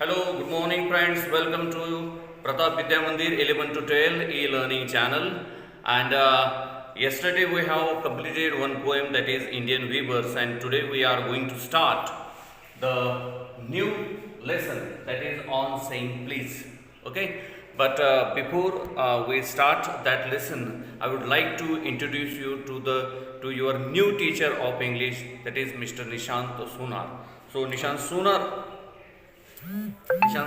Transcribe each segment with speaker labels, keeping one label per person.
Speaker 1: Hello, good morning friends. Welcome to Pratap Vidya Mandir 11 to 12 e-learning channel. And yesterday we have completed one poem, that is Indian Weavers, and today we are going to start the new lesson, that is on saying please. Okay, but before we start that lesson, I would like to introduce you to your new teacher of English, that is Mr. Nishant Sonar. So Nishant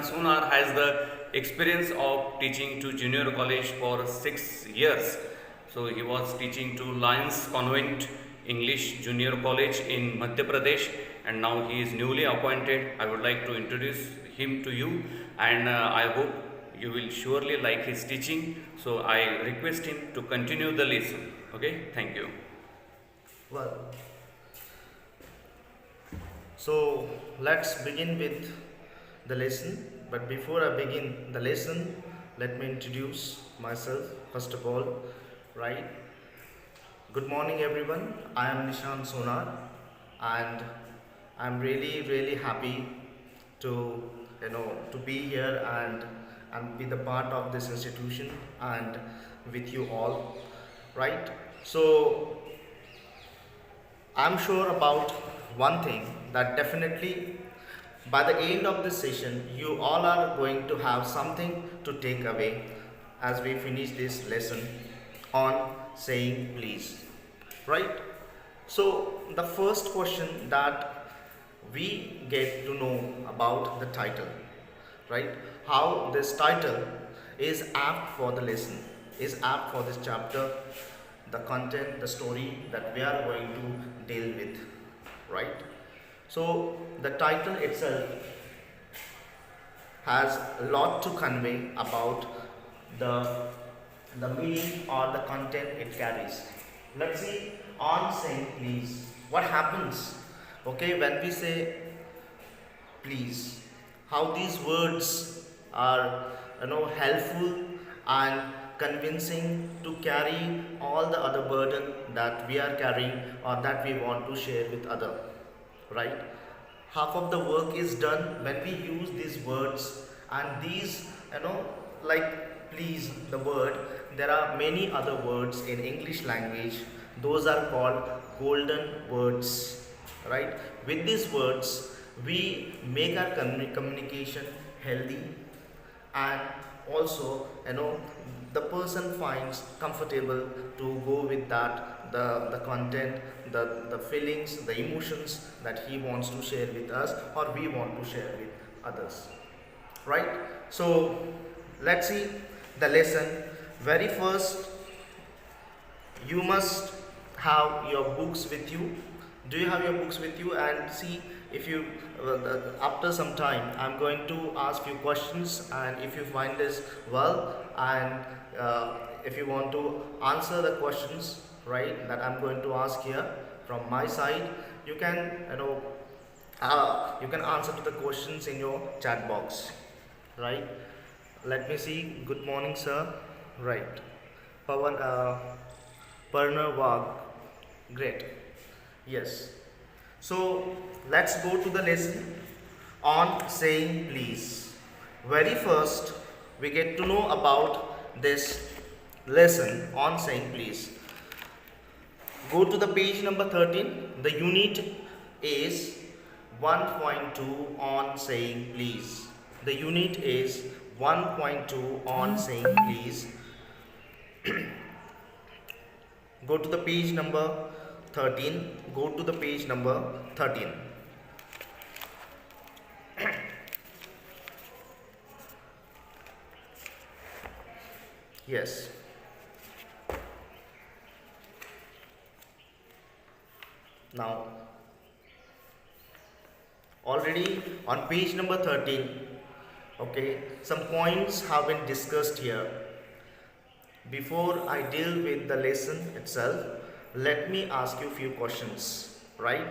Speaker 1: Sonar has the experience of teaching to junior college for 6 years. So he was teaching to Lions Convent English Junior College in Madhya Pradesh, and now he is newly appointed. I would like to introduce him to you, and I hope you will surely like his teaching. So I request him to continue the lesson. Okay, thank you.
Speaker 2: Well, so let's begin with the lesson. But before I begin the lesson, let me introduce myself first of all. Right? Good morning, everyone. I am Nishant Sonar, and I'm really happy to to be here and be the part of this institution and with you all. Right? So I'm sure about one thing, that definitely by the end of this session, you all are going to have something to take away as we finish this lesson on saying please. Right? So, the first question that we get to know about the title, right? How this title is apt for the lesson, is apt for this chapter, the content, the story that we are going to deal with, right? So the title itself has a lot to convey about the the meaning or the content it carries. Let's see on saying please. What happens? Okay, when we say please, how these words are helpful and convincing to carry all the other burden that we are carrying or that we want to share with other, right? Half of the work is done when we use these words, and these like please, the word, there are many other words in English language, those are called golden words, right? With these words we make our communication healthy, and also the person finds comfortable to go with that, the content, the feelings, the emotions that he wants to share with us or we want to share with others, right? So let's see the lesson. Very first, you must have your books with you. Do you have your books with you? And see, if you after some time I'm going to ask you questions, and if you find this well, and if you want to answer the questions, right, that I'm going to ask here from my side, you can you can answer to the questions in your chat box, right? Let me see. Good morning, sir. Right. Pawan, Parna Wag. Great. Yes. So let's go to the lesson on saying please. Very first, we get to know about this lesson on saying please. Go to the page number 13. The unit is 1.2 on saying please. The unit is 1.2 on saying please. Go to the page number 13. Go to the page number 13. Yes. Now, already on page number 13, okay, some points have been discussed here. Before I deal with the lesson itself, let me ask you a few questions, right?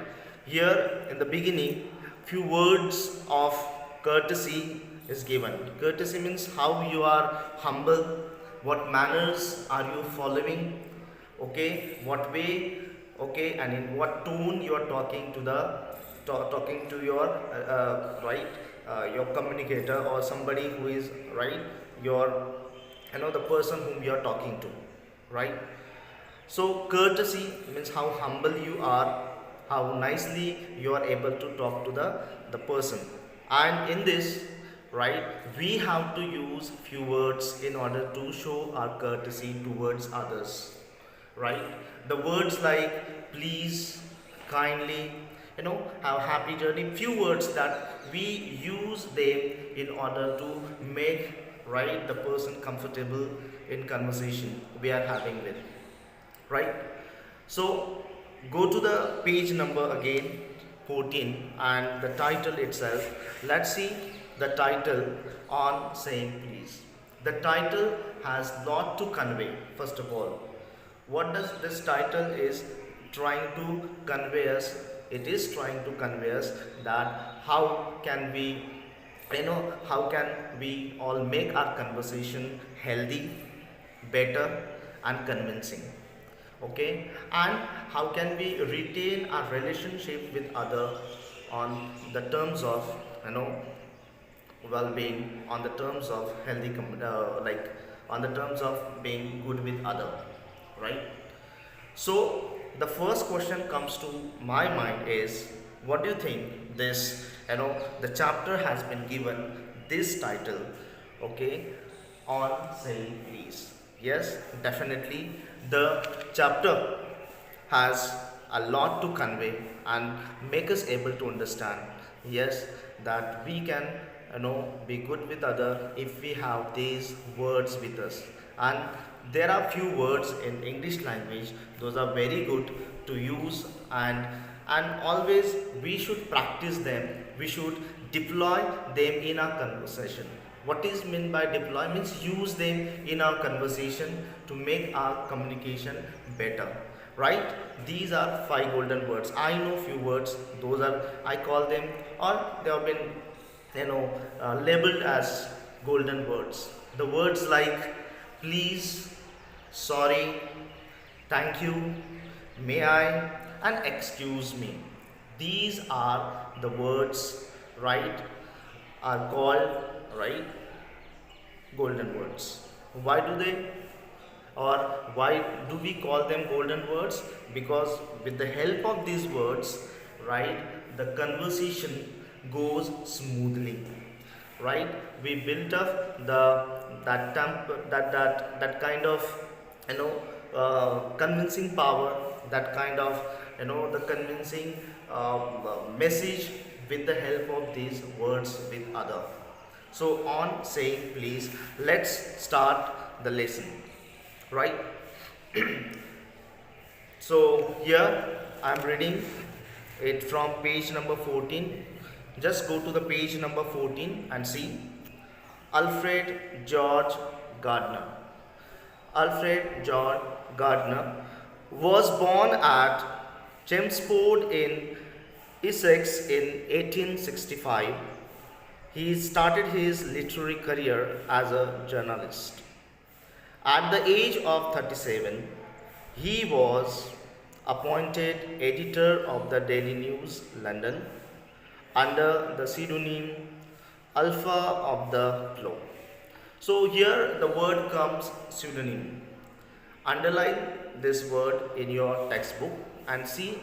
Speaker 2: Here in the beginning, few words of courtesy is given. Courtesy means how you are humble, what manners are you following, okay, what way, okay, and in what tone you are talking to the talking to your right your communicator or somebody who is right, your the person whom you are talking to, right? So courtesy means how humble you are, how nicely you are able to talk to the person. And in this, right, we have to use few words in order to show our courtesy towards others, right? The words like please, kindly, have happy journey, few words that we use them in order to make right the person comfortable in conversation we are having with, right? So go to the page number again, 14, and the title itself. Let's see the title on saying please. The title has lot to convey. First of all, what does this title is trying to convey us? It is trying to convey us that how can we, how can we all make our conversation healthy, better, and convincing, okay? And how can we retain our relationship with other on the terms of well-being, on the terms of healthy like on the terms of being good with other, right? So the first question comes to my mind is, what do you think this, the chapter has been given this title, okay, on saying please? Yes, definitely the chapter has a lot to convey and make us able to understand, yes, that we can be good with other if we have these words with us. And there are few words in English language, those are very good to use, and always we should practice them, we should deploy them in our conversation. What is meant by deploy means use them in our conversation to make our communication better, right? These are five golden words. I know few words, those are, I call them, or they have been labeled as golden words. The words like please, sorry, thank you, may I, and excuse me. These are the words, right, are called, right, golden words. Why do they, or why do we call them golden words? Because with the help of these words, right, the conversation goes smoothly, right? We built up that kind of convincing power, that kind of the convincing message with the help of these words with other. So on saying please, let's start the lesson, right? So here I am reading it from page number 14. Just go to the page number 14 and see. Alfred George Gardner. Alfred George Gardner was born at Chelmsford in Essex in 1865. He started his literary career as a journalist. At the age of 37, he was appointed editor of the Daily News, London, under the pseudonym Alpha of the Flow. So here the word comes pseudonym. Underline this word in your textbook and see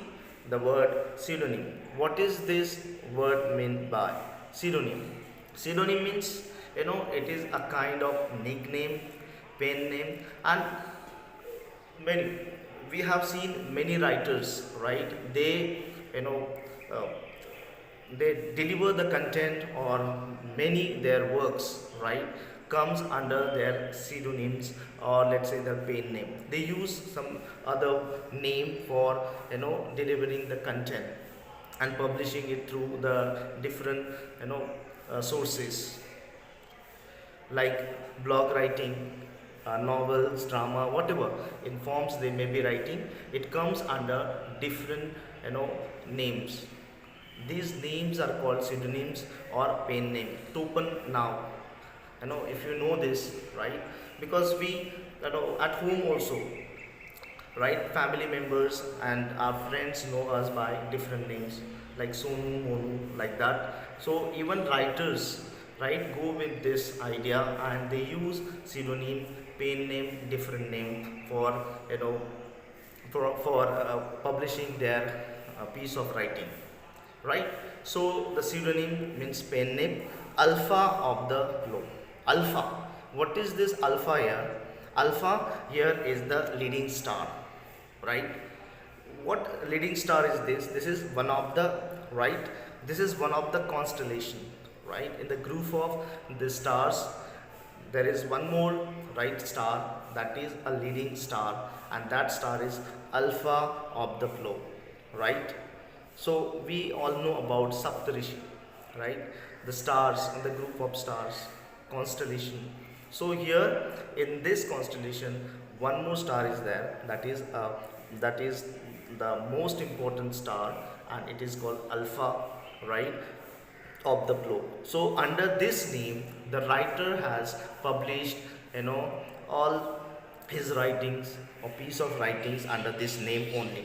Speaker 2: the word pseudonym. What is this word meant by pseudonym? Pseudonym means it is a kind of nickname, pen name, and many, we have seen many writers, right? They uh, they deliver the content or many their works, right, comes under their pseudonyms, or let's say their pen name. They use some other name for delivering the content and publishing it through the different sources, like blog writing, novels, drama, whatever in forms they may be writing, it comes under different names. These names are called pseudonyms or pen name. Topen now. If you know this, right? Because we, at home also, right? Family members and our friends know us by different names. like Sonu, Monu, like that. So even writers, right, go with this idea and they use pseudonym, pen name, different name for publishing their piece of writing, right? So the pseudonym means pen name, alpha of the globe. Alpha. What is this alpha here? Alpha here is the leading star, right? What leading star is this? This is one of the, right? This is one of the constellation, right? In the group of the stars, there is one more, right, star, that is a leading star, and that star is alpha of the flow, right? So we all know about Saptarishi, right? The stars in the group of stars, constellation. So here in this constellation, one more star is there. That is the most important star, and it is called Alpha, right, of the globe. So under this name, the writer has published, all his writings or piece of writings under this name only.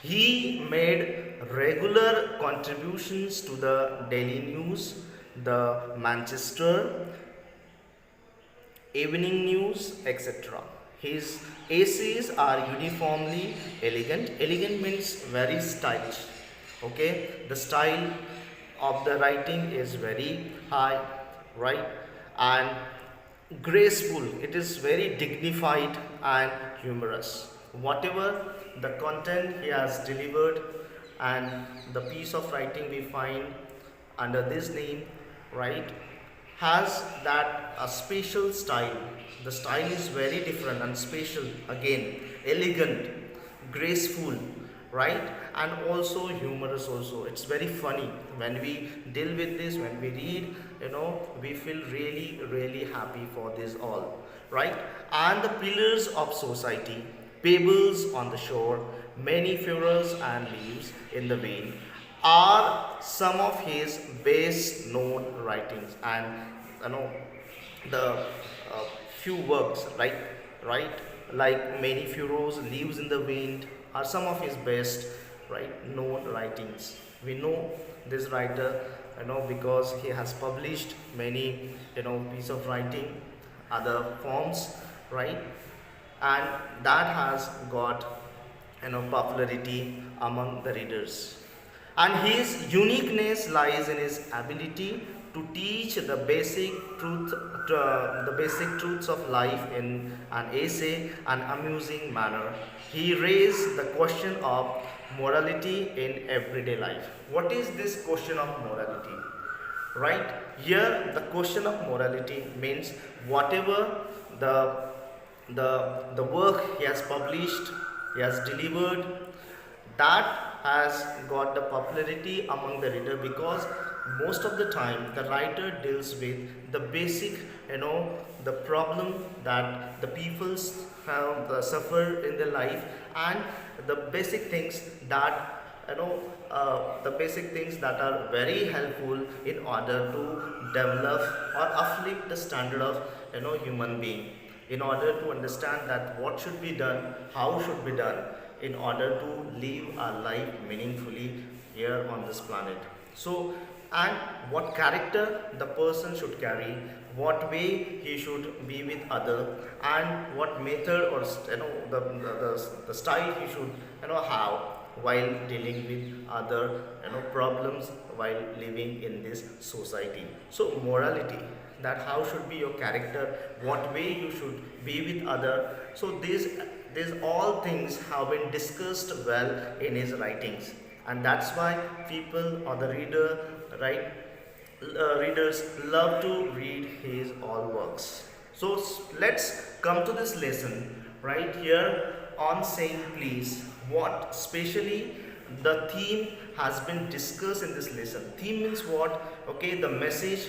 Speaker 2: He made regular contributions to the Daily News, the Manchester Evening News, etc. His essays are uniformly elegant. Elegant means very stylish. Okay, the style of the writing is very high, right, and graceful. It is very dignified and humorous. Whatever the content he has delivered and the piece of writing we find under this name, right, has that a special style. The style is very different and special, again, elegant, graceful, right, and also humorous also. It's very funny when we deal with this, when we read, we feel really, really happy for this all, right? And the pillars of society, pebbles on the shore, many furrows and leaves in the vein, are some of his best known writings. And the few works, right, like many furrows, leaves in the wind, are some of his best, right, known writings. We know this writer, because he has published many, piece of writing, other forms, right, and that has got, popularity among the readers. And his uniqueness lies in his ability to teach the basic truths of life in an essay and amusing manner. He raised the question of morality in everyday life. What is this question of morality? Right here, the question of morality means whatever the work he has published, he has delivered, that has got the popularity among the reader, because most of the time the writer deals with the basic, the problem that the people have suffer in their life, and the basic things that, the basic things that are very helpful in order to develop or uplift the standard of, human being, in order to understand that what should be done, how should be done, in order to live our life meaningfully here on this planet. So, and what character the person should carry, what way he should be with other, and what method or the style he should, have while dealing with other, problems while living in this society. So morality, that how should be your character, what way you should be with other. So these all things have been discussed well in his writings, and that's why people or the reader, right, readers love to read his all works. So let's come to this lesson right here on saying please. What specially the theme has been discussed in this lesson. Theme means what? Okay, the message,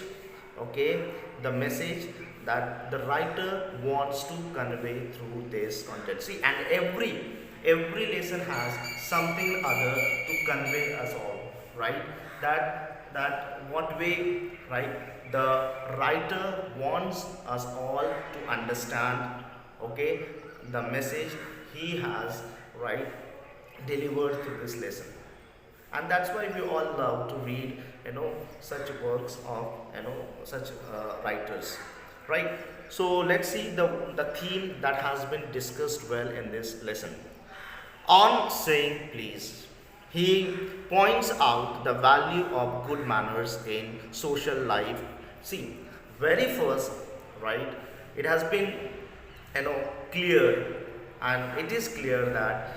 Speaker 2: okay, the message that the writer wants to convey through this content. See, and every lesson has something other to convey us all, right? That what way, right, the writer wants us all to understand, okay, the message he has, right, delivered through this lesson. and that's why we all love to read such works of such writers, right? So let's see the theme that has been discussed well in this lesson. On saying please, he points out the value of good manners in social life. See, very first, right? It has been clear, and it is clear that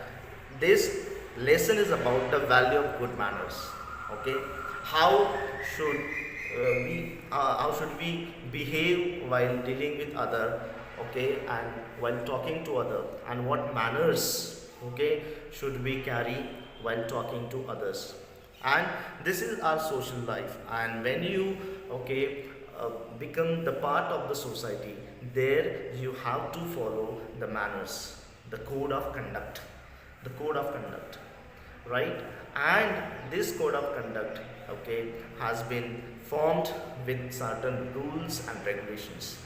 Speaker 2: this lesson is about the value of good manners. Okay, how should how should we behave while dealing with other, okay, and while talking to other, and what manners, okay, should we carry while talking to others. And this is our social life, and when you, okay, become the part of the society, there you have to follow the manners, the code of conduct, the code of conduct, right? And this code of conduct, okay, has been formed with certain rules and regulations.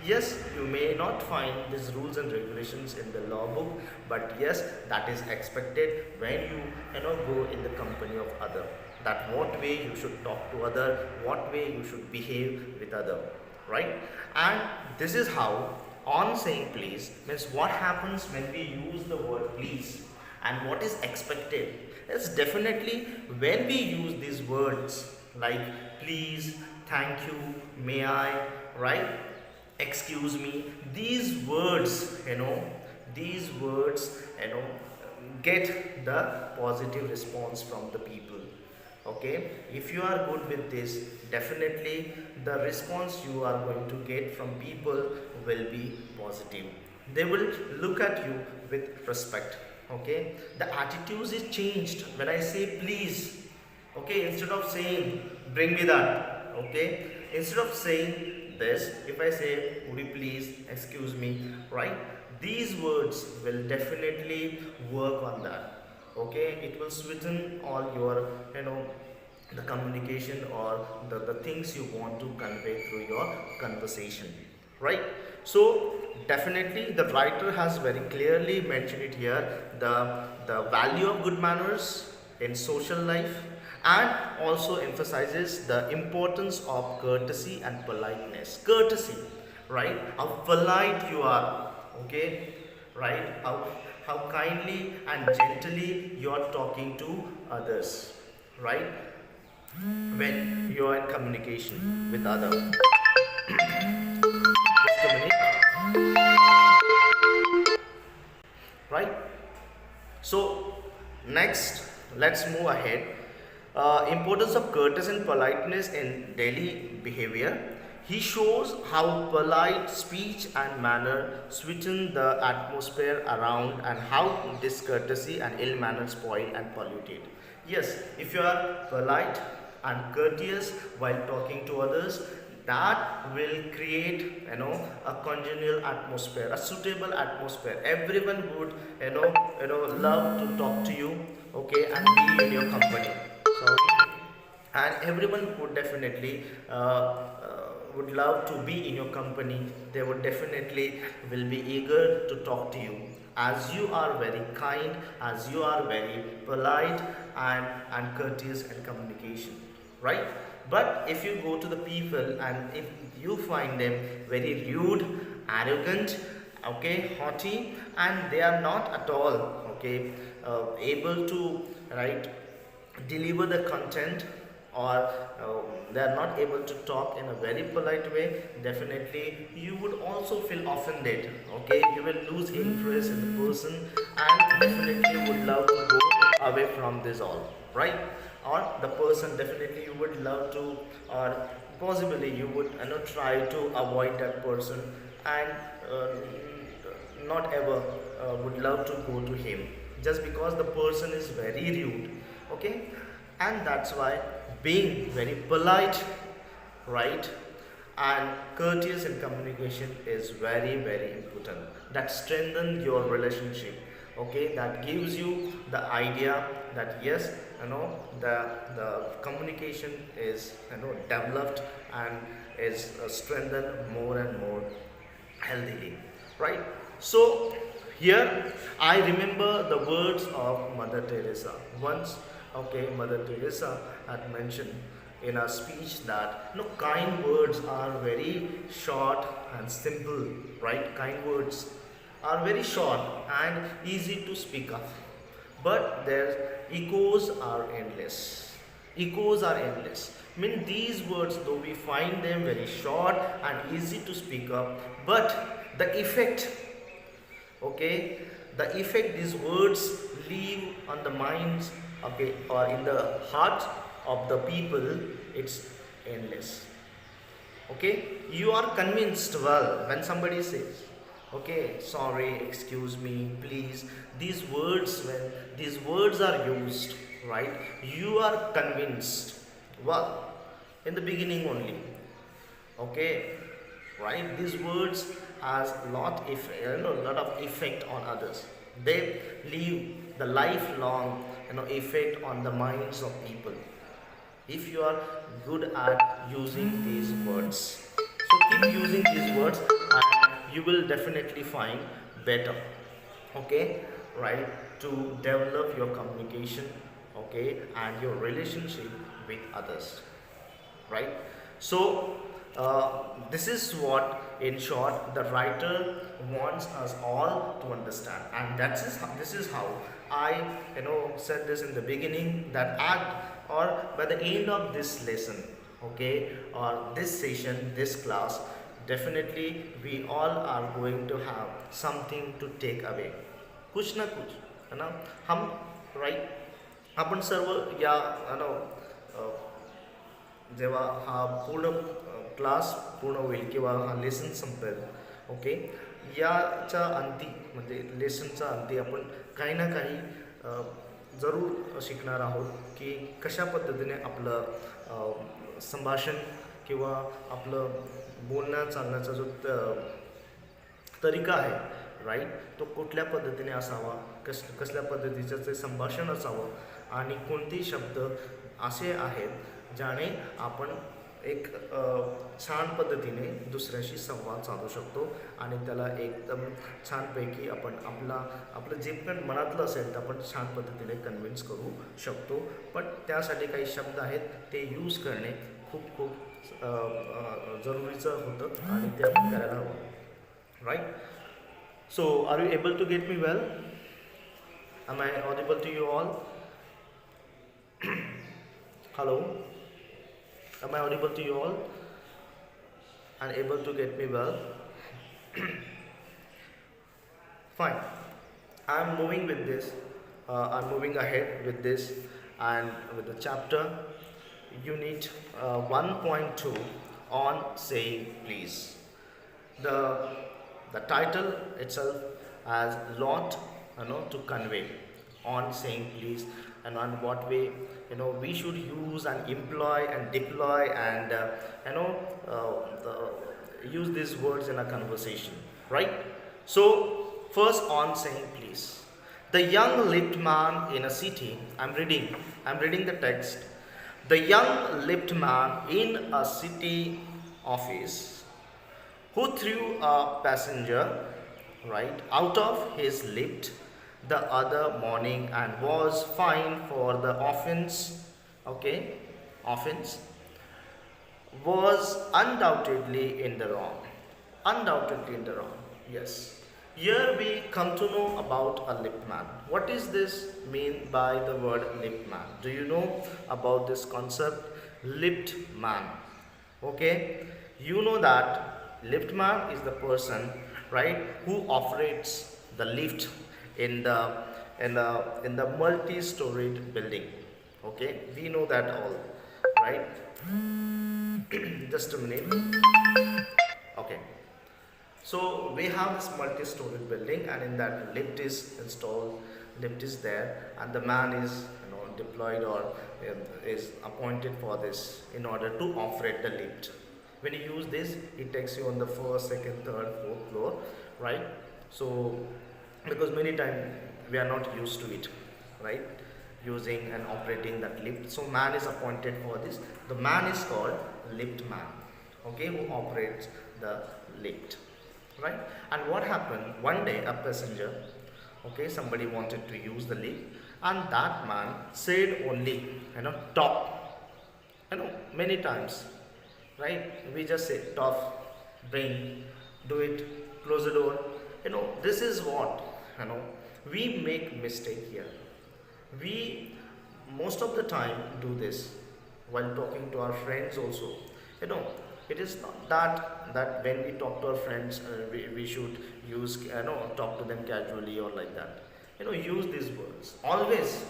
Speaker 2: Yes, you may not find these rules and regulations in the law book, but yes, that is expected when you go in the company of other, that what way you should talk to other, what way you should behave with other, right? And this is how on saying please means what happens when we use the word please, and what is expected is definitely when we use these words like please, thank you, may I, right, excuse me, these words, these words, get the positive response from the people. Okay, if you are good with this, definitely the response you are going to get from people will be positive. They will look at you with respect. Okay, the attitude is changed when I say please. Okay, instead of saying bring me that, okay, instead of saying this, if I say would you please excuse me, right, these words will definitely work on that. Okay, it will sweeten all your the communication or the things you want to convey through your conversation, right? So definitely the writer has very clearly mentioned it here, the value of good manners in social life, and also emphasizes the importance of courtesy and politeness. Courtesy, right, how polite you are, okay, right, how kindly and gently you are talking to others, right, when you are in communication with others. Just a minute, right? So next, let's move ahead. Importance of courtesy and politeness in daily behavior. He shows how polite speech and manner sweeten the atmosphere around, and how discourtesy and ill manner spoil and pollute it. Yes, if you are polite and courteous while talking to others, that will create a congenial atmosphere, a suitable atmosphere. Everyone would love to talk to you, okay, and be in your company. Sorry, and everyone would definitely would love to be in your company. They would definitely will be eager to talk to you, as you are very kind, as you are very polite and courteous in communication, right? But if you go to the people and if you find them very rude, arrogant, okay, haughty, and they are not at all, okay, able to, right, deliver the content, or they are not able to talk in a very polite way, definitely you would also feel offended. Okay, you will lose interest in the person, and definitely would love to go away from this all, right? Or the person, definitely you would love to, or possibly you would try to avoid that person, and not ever would love to go to him, just because the person is very rude. Okay, and that's why being very polite, right, and courteous in communication is very very important. That strengthens your relationship. Okay, that gives you the idea that yes, the communication is developed and is strengthened more and more healthily, right? So here I remember the words of Mother Teresa. Once Okay, Mother Teresa had mentioned in her speech that kind words are very short and simple, right? Kind words are very short and easy to speak of, but their echoes are endless. Echoes are endless. I mean, these words, though we find them very short and easy to speak of, but the effect, okay, the effect these words leave on the minds, okay, or in the heart of the people, it's endless. Okay, you are convinced well when somebody says, okay, sorry, excuse me, please. These words, when these words are used, right, you are convinced well in the beginning only. Okay, right, these words has lot of effect on others. They leave the lifelong effect on the minds of people if you are good at using these words. So keep using these words and you will definitely find better, okay, right, to develop your communication, okay, and your relationship with others, right? So this is what, in short, the writer wants us all to understand, and this is how I said this in the beginning, that at or by the end of this lesson, okay, or this session, this class, definitely we all are going to have something to take away, कुछ ना कुछ, है ना, हम, right, आपण सर्व या जेव्हा हा पूर्ण क्लास पूर्ण होईल किंवा हा लेसन संपेल, ओके, याच्या अंती म्हणजे लेसनच्या अंती आपण काही ना काही जरूर शिकणार आहोत की कशा पद्धतीने आपलं संभाषण किंवा आपलं बोलण्या चालण्याचा जो तरीका आहे, राईट, तो कुठल्या पद्धतीने असावा, कसल्या पद्धतीचं ते संभाषण असावं आणि कोणते शब्द असे आहेत ज्याने आपण एक छान पद्धतीने दुसऱ्याशी संवाद साधू शकतो आणि त्याला एकदम छानपैकी आपण आपलं जे पण मनातलं असेल तर आपण छान पद्धतीने कन्व्हिन्स करू शकतो. पण त्यासाठी काही शब्द आहेत ते यूज करणे खूप खूप जरुरीचं होतं आणि ते आपण करायला हवं, right. So are you able to get me well? Am I audible to you all? Hello? Am I audible to you all? And able to get me well? Fine. I'm moving with this. I'm moving ahead with this and with the chapter unit 1.2 on saying please. The title itself has lot to convey on saying please and on what way we should use and employ and deploy and use these words in a conversation, right? So first, on saying please. The young-lipped man in a city, I'm reading the text. The young-lipped man in a city office who threw a passenger, right, out of his lift the other morning and was fined for the offense, okay, offense, was undoubtedly in the wrong. Undoubtedly in the wrong, yes. Here we come to know about a lipped man. What is this mean by the word lipped man? Do you know about this concept, lipped man? Okay, you know that lipped man is the person, right, who operates the lift in the multi-storied building. Okay, we know that all, right? Just a minute. Okay, so we have this multi-storied building and in that lift is installed, lift is there, and the man is deployed or is appointed for this in order to operate the lift. When you use this, it takes you on the first, second, third, fourth floor, right? So because many times we are not used to it, right, using and operating that lift, so man is appointed for this. The man is called lift man, okay, who operates the lift, right? And what happened, one day a passenger Okay, somebody wanted to use the lift, and that man said only, top, many times, right? We just say top, bring, do it, close the door. This is what, we make mistake here. We most of the time do this while talking to our friends also. you know it is not that when we talk to our friends, we should use, talk to them casually or like that. Use these words always,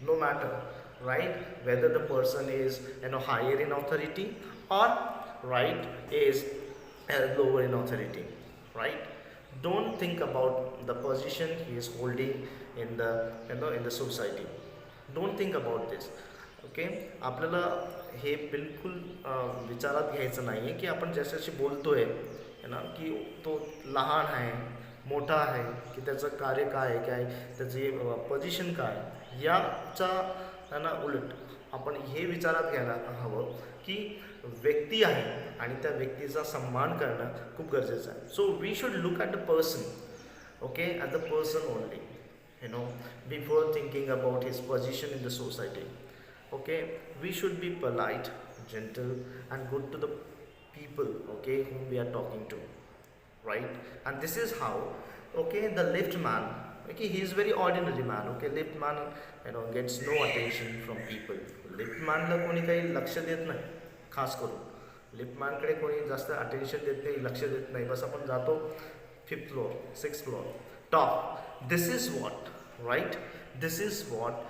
Speaker 2: no matter, right, whether the person is, higher in authority, or right, is lower in authority, right? Don't think about the position he is holding in the, in the society. Don't think about this. Okay, आपल्याला हे बिलकुल विचारात घ्यायचं नाही आहे की आपण ज्याच्याशी बोलतो आहे ना, की तो लहान आहे, मोठा आहे, की त्याचं कार्य काय आहे, काय त्याची पोझिशन काय, याचा आहे ना उलट आपण हे विचारात घ्यायला हवं की व्यक्ती आहे आणि त्या व्यक्तीचा सन्मान करणं खूप गरजेचं आहे. So we should look at the person, okay, at the person only, before thinking about his position in the society. Okay, we should be polite, gentle, and good to the people, okay, whom we are talking to, right? And this is how, okay, the lift man, okay, he is very ordinary man, okay, lift man, gets no attention from people. Lift man ला कोणी काही लक्ष देत नाही, खास करून lift man कडे कोणी जास्त अटेन्शन देत नाही, लक्ष देत नाही. बस आपण जातो 5th floor, 6th floor, top. This is what, right? This is what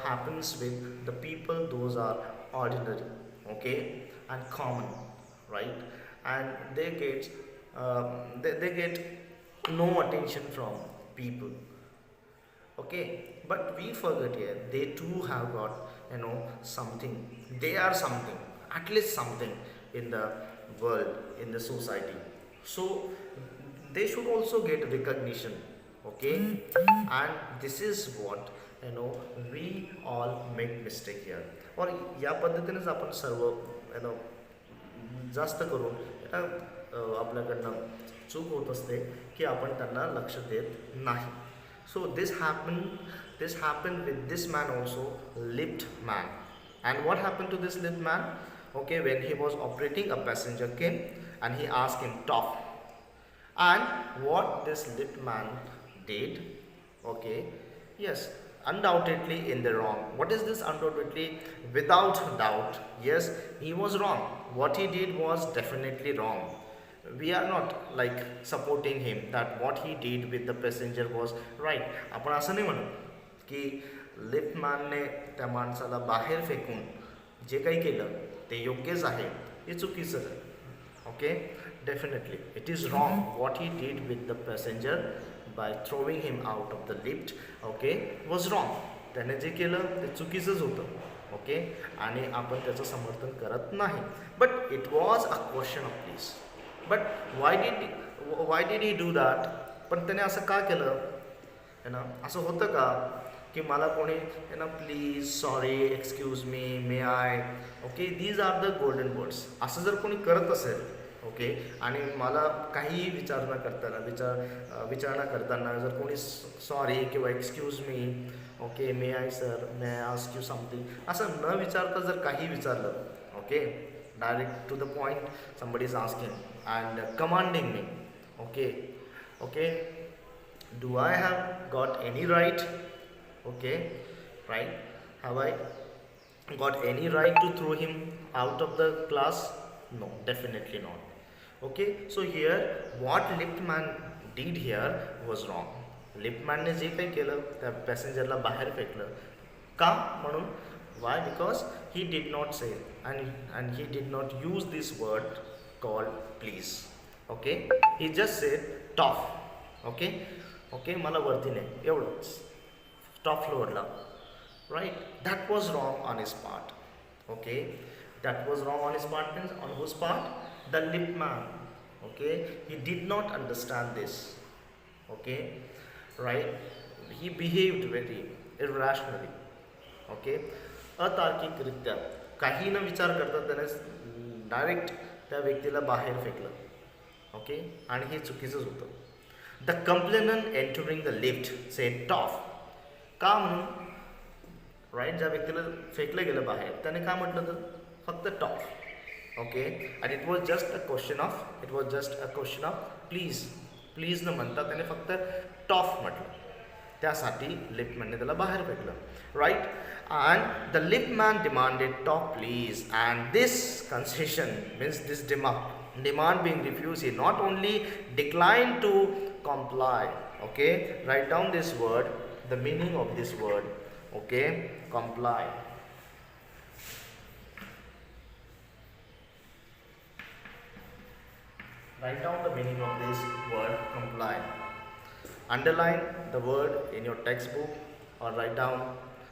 Speaker 2: happens with the people. Those are ordinary, okay, and common, right? And they get no attention from people, okay. But we forget here, they too have got something. They are something, at least something in the world, in the society. So they should also get recognition, okay. And this is what we all make mistake here. और या पद्धतीनेच आपण सर्व जास्त करून आपल्याकडनं चूक होत असते की आपण त्यांना लक्ष देत नाही. सो this happened with this man also, lift man. And what happened to this lift man? Okay, when he was operating, a passenger came and he asked him top. And what this lift man did, okay, yes, undoubtedly in the wrong. What is this undoubtedly? Without doubt, yes, he was wrong. What he did was definitely wrong. We are not like supporting him that what he did with the passenger was right. आपण असं नाही म्हणत की lift मॅनने त्या माणसाला बाहेर फेकून जे काही केलं ते योग्यच आहे, हे चुकीचं आहे. Okay, definitely it is wrong. What he did with the passenger by throwing him out of the lift, okay, was wrong. त्याने जे केलं ते चुकीचंच होतं, ओके, आणि आपण त्याचं समर्थन करत नाही. But it was a question of please. But why did he do that? पण त्याने असं का केलं? असं होतं का की मला कोणी please, sorry, excuse me, may I, okay, these are the golden words. असं जर कोणी करत असेल, ओके, आणि मला काहीही विचारणा करताना जर कोणी सॉरी किंवा excuse me, okay, may I sir, may I ask you something, असं न विचारता जर काही विचारलं, okay, direct to the point, somebody is asking and commanding me, okay, do I have got any right, okay, right, have I got any right to throw him out of the class? No, definitely not. Okay, so here what lift man did here was wrong. Lift मॅनने जे काही केलं त्या पॅसेंजरला बाहेर फेकलं का? म्हणून why? Because he did not say and he did not use this word called please. Okay, he just said top. Okay, मला वरती नाही, एवढंच, टॉप फ्लोअरला, right. That was wrong on his part. Okay, that was wrong on his part. Means on whose part? The lift man. Okay, he did not understand this. Okay, right, he behaved very irrationally. Okay, अतार्किकरित्या काही न विचार करता त्याने direct त्या व्यक्तीला बाहेर फेकलं. Okay, आणि हे चुकीचंच होतं. The complainant entering the lift said tough. का म्हणून राईट ज्या व्यक्तीला फेकलं गेलं बाहेर त्याने काय म्हटलं तर फक्त टॉप ओके आणि it was just a question of please न म्हणता त्याने फक्त टॉफ म्हटलं त्यासाठी लिफ्टमॅनने त्याला बाहेर फेकलं right and the liftman demanded top please and this concession means this demand being refused, he not only declined to comply. Okay, write down this word, the meaning of this word. Okay, comply. Write down the meaning of this word, comply. Underline the word in your textbook or write down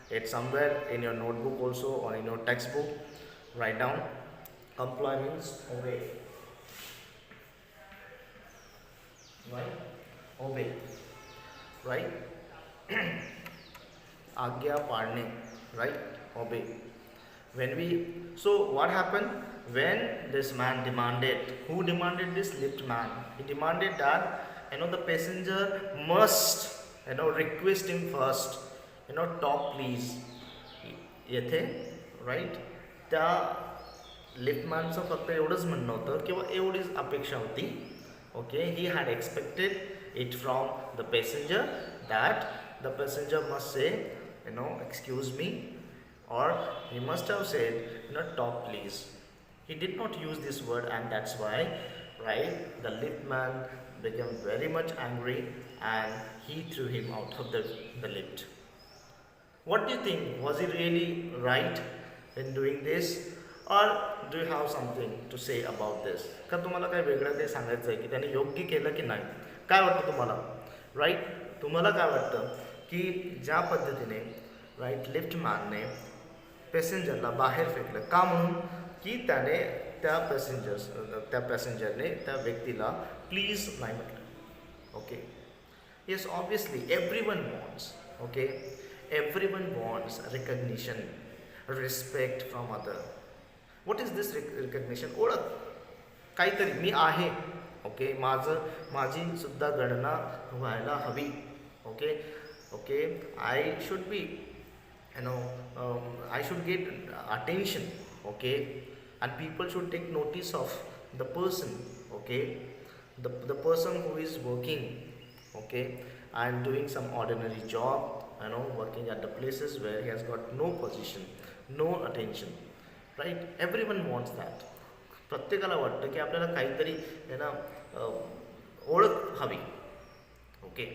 Speaker 2: it somewhere in your notebook also or in your textbook. Write down comply means obey. Right? Obey. Right? आज्ञा पाळणे. Right? Obey. So what happened when this man demanded? Who demanded this? Lift man. He demanded that the passenger must request him first. Top please. येथे right त्या लिफ्टमॅनचं फक्त एवढंच म्हणणं होतं किंवा एवढीच अपेक्षा होती. Okay, he had expected it from the passenger that the passenger must say, excuse me, or he must have said, top please. He did not use this word, and that's why, right, the liftman became very much angry and he threw him out of the lift. What do you think? Was he really right in doing this? Or do you have something to say about this? का तुम्हाला काय वेगळं काही सांगायचं आहे की त्याने योग्य केलं की नाही? काय वाटतं तुम्हाला? राईट? तुम्हाला काय वाटतं की ज्या पद्धतीने राईट लिफ्टमॅनने पॅसेंजरला बाहेर फेकलं का म्हणून की त्याने त्या पॅसेंजरने त्या व्यक्तीला प्लीज नाही म्हटलं. Okay yes obviously everyone wants recognition respect from other. What is this recognition? ओळख काहीतरी मी आहे. ओके माझी सुद्धा गणना व्हायला हवी. Okay I should be I should get attention. Okay, and people should take notice of the person. Okay, the person who is working. Okay, and doing some ordinary job, working at the places where he has got no position, no attention. Right everyone wants that. प्रत्येकाला वाटतं की आपल्याला काहीतरी ओळख हवी. Okay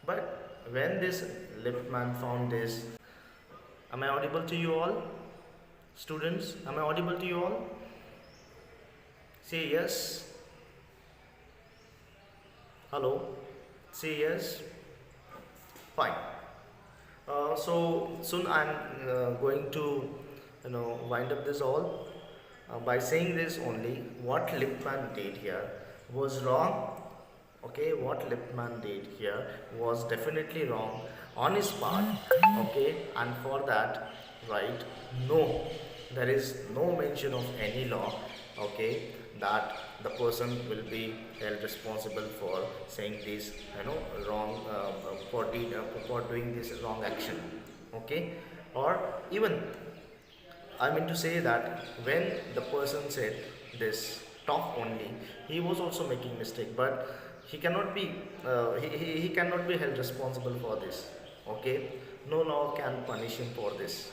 Speaker 2: but when this liftman found this, am I audible to you all? Students, am I audible to you all? Say yes. Hello? Say yes. Fine. So soon I'm going to wind up this all by saying this only. What Lippmann did here was wrong. Okay, what Lippmann did here was definitely wrong on his part. Okay, and for that, right, there is no mention of any law. Okay, that the person will be held responsible for saying this wrong for doing this wrong action. Okay, or even I mean to say that when the person said this talk only, he was also making mistake, but he cannot be he cannot be held responsible for this. Okay, no law can punish him for this.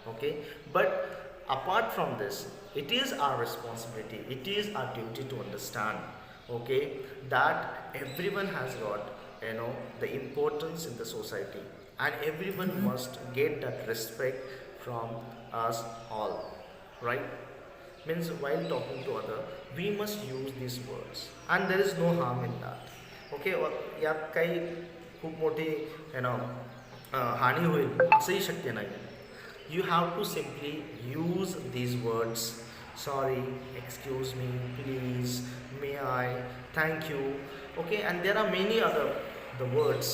Speaker 2: Okay, but apart from this, it is our responsibility, it is our duty to understand, okay, that everyone has got the importance in the society, and everyone must get that respect from us all. Right? Means while talking to other, we must use these words, and there is no harm in that. Okay, यात काही खूप मोठी हानी होईल असंही शक्य नाही. You have to simply use these words. Sorry, excuse me, please, may I, thank you. Okay, and there are many other the words,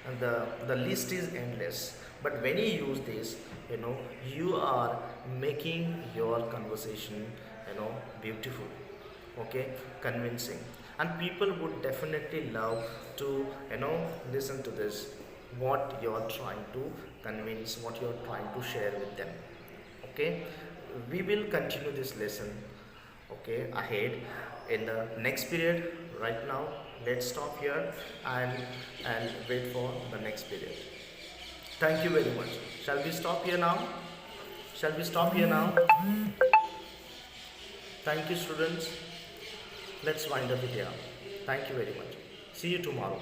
Speaker 2: and the list is endless. But when you use this, you are making your conversation, beautiful, okay, convincing. and people would definitely love to listen to this, what you're trying to convince, what you're trying to share with them. Okay, we will continue this lesson, okay, ahead in the next period. Right now, let's stop here and wait for the next period. Thank you very much. Shall we stop here now? Shall we stop here now? Thank you, students. Let's wind up it here. Thank you very much. See you tomorrow.